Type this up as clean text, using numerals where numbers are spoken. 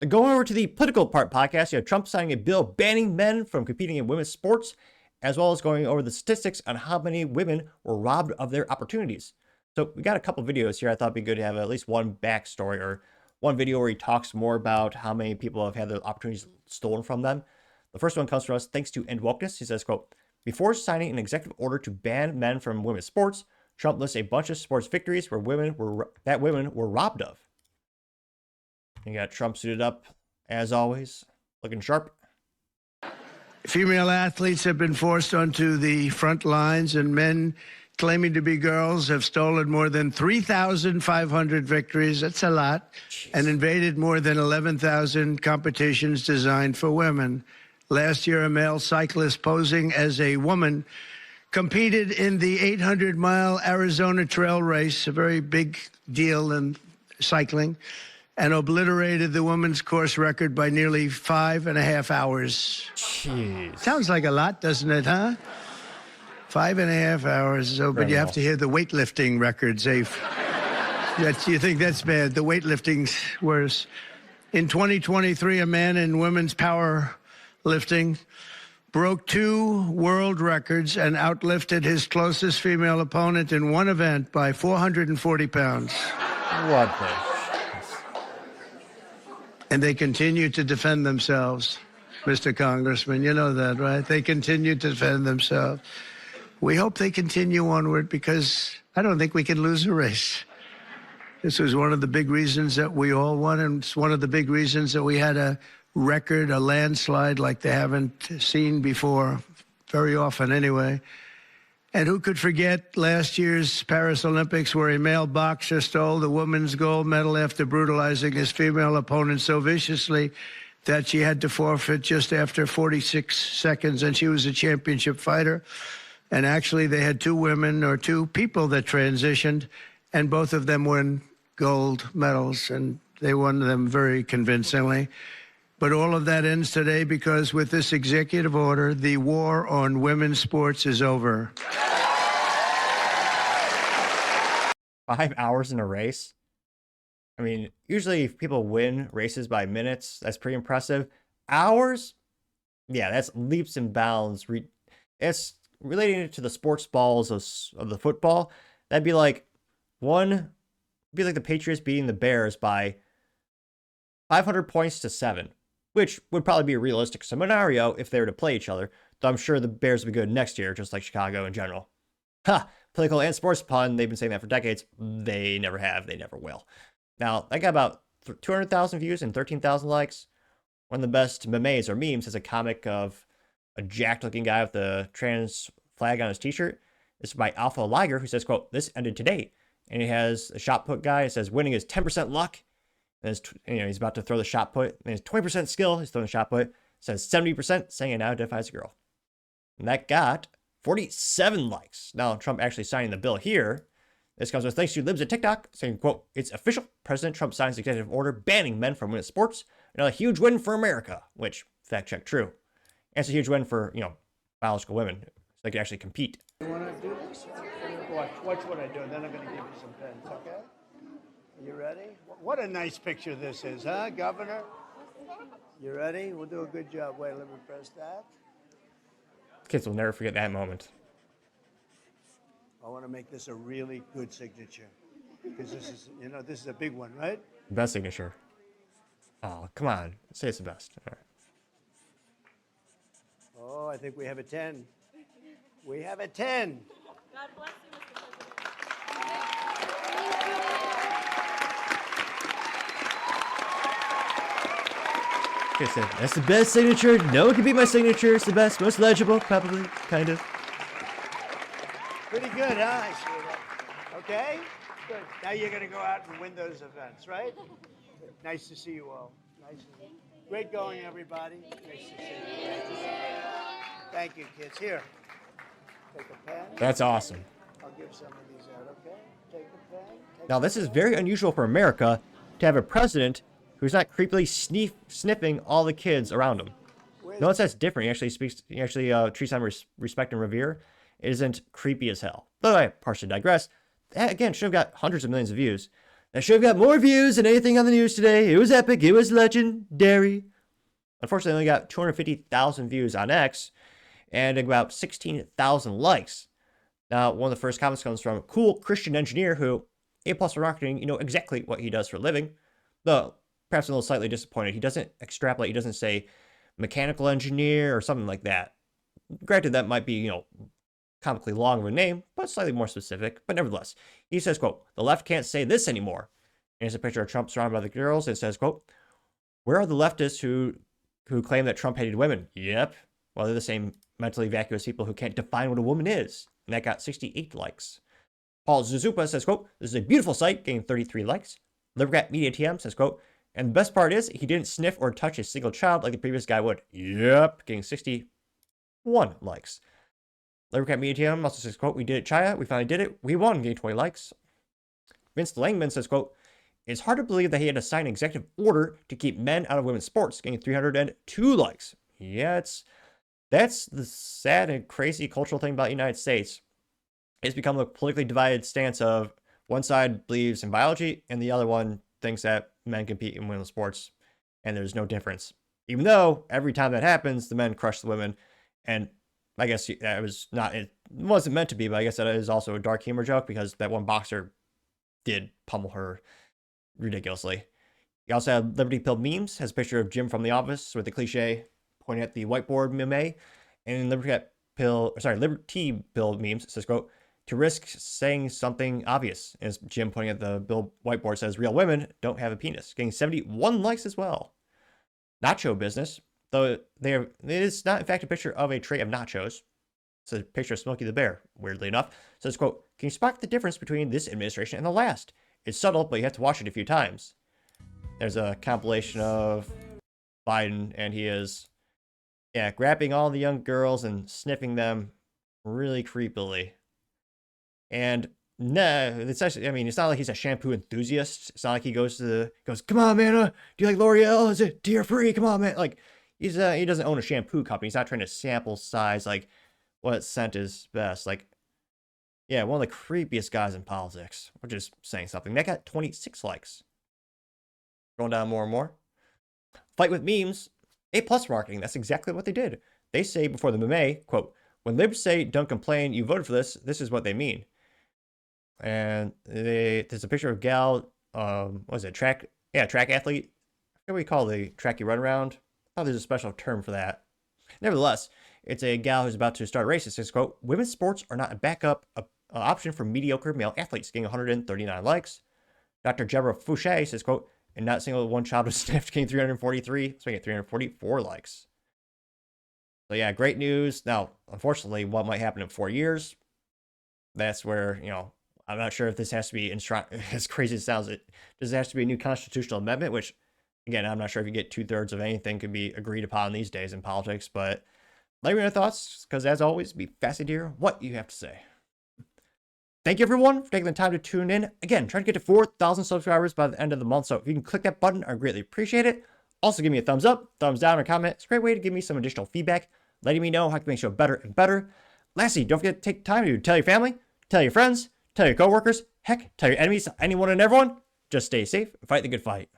Going over to the political part podcast, you have Trump signing a bill banning men from competing in women's sports, as well as going over the statistics on how many women were robbed of their opportunities. So we got a couple videos here. I thought it'd be good to have at least one backstory or one video where he talks more about how many people have had their opportunities stolen from them. The first one comes from us thanks to End Wokeness. He says, quote, before signing an executive order to ban men from women's sports, Trump lists a bunch of sports victories where women were robbed of. You got Trump suited up, as always, looking sharp. Female athletes have been forced onto the front lines, and men claiming to be girls have stolen more than 3,500 victories. That's a lot. Jeez. And invaded more than 11,000 competitions designed for women. Last year, a male cyclist posing as a woman competed in the 800-mile Arizona Trail Race, a very big deal in cycling, and obliterated the women's course record by nearly 5.5 hours. Jeez. Sounds like a lot, doesn't it, huh? 5.5 hours. So, but you have to hear the weightlifting records. You think that's bad. The weightlifting's worse. In 2023, a man in women's powerlifting broke 2 world records and outlifted his closest female opponent in one event by 440 pounds. What the? And they continue to defend themselves, Mr. Congressman. You know that, right? They continue to defend themselves. We hope they continue onward because I don't think we can lose a race. This was one of the big reasons that we all won, and it's one of the big reasons that we had a record, a landslide like they haven't seen before, very often anyway. And who could forget last year's Paris Olympics where a male boxer stole the women's gold medal after brutalizing his female opponent so viciously that she had to forfeit just after 46 seconds, and she was a championship fighter. And actually they had 2 women or 2 people that transitioned, and both of them won gold medals, and they won them very convincingly. But all of that ends today because with this executive order, the war on women's sports is over. 5 hours in a race? I mean, usually if people win races by minutes, that's pretty impressive. Hours? Yeah, that's leaps and bounds. It's relating it to the sports balls of the football. That'd be like the Patriots beating the Bears by 500 points to 7. Which would probably be a realistic scenario if they were to play each other. Though I'm sure the Bears will be good next year, just like Chicago in general. Ha! Political and sports pun. They've been saying that for decades. They never have. They never will. Now, I got about 200,000 views and 13,000 likes. One of the best memes or memes is a comic of a jacked-looking guy with the trans flag on his t-shirt. This is by Alpha Liger, who says, quote, this ended today. And he has a shot put guy. It says, winning is 10% luck. And he's about to throw the shot put. And his 20% skill, he's throwing the shot put. It says 70%, saying it now identifies a girl. And that got 47 likes. Now, Trump actually signing the bill here. This comes with thanks to Libs at TikTok, saying, quote, it's official. President Trump signs executive order banning men from women's sports. Another huge win for America, which, fact check, true. And it's a huge win for, biological women, so they can actually compete. You want to do this? Watch what I do, and then I'm going to give you some pens, okay? You ready? What a nice picture this is, huh, Governor? You ready? We'll do a good job. Wait, let me press that. Kids will never forget that moment. I want to make this a really good signature because this is a big one, right? Best signature. Oh, come on. Say it's the best. All right. Oh, I think we have a 10. We have a 10. God bless you, Mr. President. Okay, so that's the best signature. No one can beat my signature. It's the best, most legible, probably, kind of. Pretty good, huh? I see that. Okay? Good. Now you're going to go out and win those events, right? Nice to see you all. Nice to see you. Great going, everybody. Nice to see you. Nice to see you. Thank you, kids. Here. Take a pen. That's awesome. I'll give some of these out, okay? Take a pen. Now, this is very unusual for America to have a president who's not creepily sniffing all the kids around him. Notice that's different. He actually treats them with respect and revere. It isn't creepy as hell. But I partially digress. That, again, should have got hundreds of millions of views. That should have got more views than anything on the news today. It was epic. It was legendary. Unfortunately, only got 250,000 views on X and about 16,000 likes. Now, one of the first comments comes from Cool Christian Engineer, who A+ for marketing, you know exactly what he does for a living. Though, perhaps a little slightly disappointed. He doesn't extrapolate. He doesn't say mechanical engineer or something like that. Granted, that might be, you know, comically long of a name, but slightly more specific. But nevertheless, he says, quote, "The left can't say this anymore." And here's a picture of Trump surrounded by the girls. It says, quote, "Where are the leftists who claim that Trump hated women?" Yep. Well, they're the same mentally vacuous people who can't define what a woman is. And that got 68 likes. Paul Zuzupa says, quote, "This is a beautiful site," getting 33 likes. Libercat Media TM says, quote, "And the best part is he didn't sniff or touch a single child like the previous guy would." Yep. Getting 61 likes. Libercat Media TM also says, quote, "We did it, Chaya. We finally did it. We won," getting 20 likes. Vince Langman says, quote, "It's hard to believe that he had to sign an executive order to keep men out of women's sports," getting 302 likes. Yeah, that's the sad and crazy cultural thing about the United States. It's become a politically divided stance of one side believes in biology and the other one thinks that men compete in women's sports and there's no difference. Even though every time that happens, the men crush the women. And I guess that was not, it wasn't meant to be, but I guess that is also a dark humor joke because that one boxer did pummel her ridiculously. You also have Liberty Pill Memes, has a picture of Jim from The Office with the cliche pointing at the whiteboard meme. And Liberty Pill Memes says, quote, "To risk saying something obvious," as Jim pointing at the whiteboard says, "Real women don't have a penis," getting 71 likes as well. Nacho Business, though it is not in fact a picture of a tray of nachos. It's a picture of Smokey the Bear, weirdly enough. Says, quote, "Can you spot the difference between this administration and the last? It's subtle, but you have to watch it a few times." There's a compilation of Biden, and he is, yeah, grabbing all the young girls and sniffing them really creepily. And no, it's actually, I mean, it's not like he's a shampoo enthusiast. It's not like he goes, "Come on, man, do you like L'Oreal? Is it tear free? Come on, man." Like, he doesn't own a shampoo company. He's not trying to sample size, like, what scent is best. Like, yeah, one of the creepiest guys in politics, which is saying something. That got 26 likes. Going down more and more. Fight with Memes, A+ marketing. That's exactly what they did. They say before the meme, quote, "When libs say don't complain, you voted for this, this is what they mean." And there's a picture of gal, what is it, track athlete. I forget what we call the track you run around. I thought there's a special term for that. Nevertheless, it's a gal who's about to start a race. It says, quote, "Women's sports are not a backup option for mediocre male athletes," getting 139 likes. Dr. Jebra Fouché says, quote, "And not a single one child was sniffed," getting 343, so we get 344 likes. So yeah, great news. Now, unfortunately, what might happen in 4 years? That's where, you know, I'm not sure if this has to be as crazy as it sounds. Does it have to be a new constitutional amendment? Which, again, I'm not sure if you get 2/3 of anything could be agreed upon these days in politics. But let me know your thoughts, because as always, be fascinated to hear what you have to say. Thank you, everyone, for taking the time to tune in. Again, trying to get to 4,000 subscribers by the end of the month. So if you can click that button, I greatly appreciate it. Also, give me a thumbs up, thumbs down, or comment. It's a great way to give me some additional feedback, letting me know how I can make the show better and better. Lastly, don't forget to take time to tell your family, tell your friends, tell your coworkers, heck, tell your enemies, anyone and everyone. Just stay safe and fight the good fight.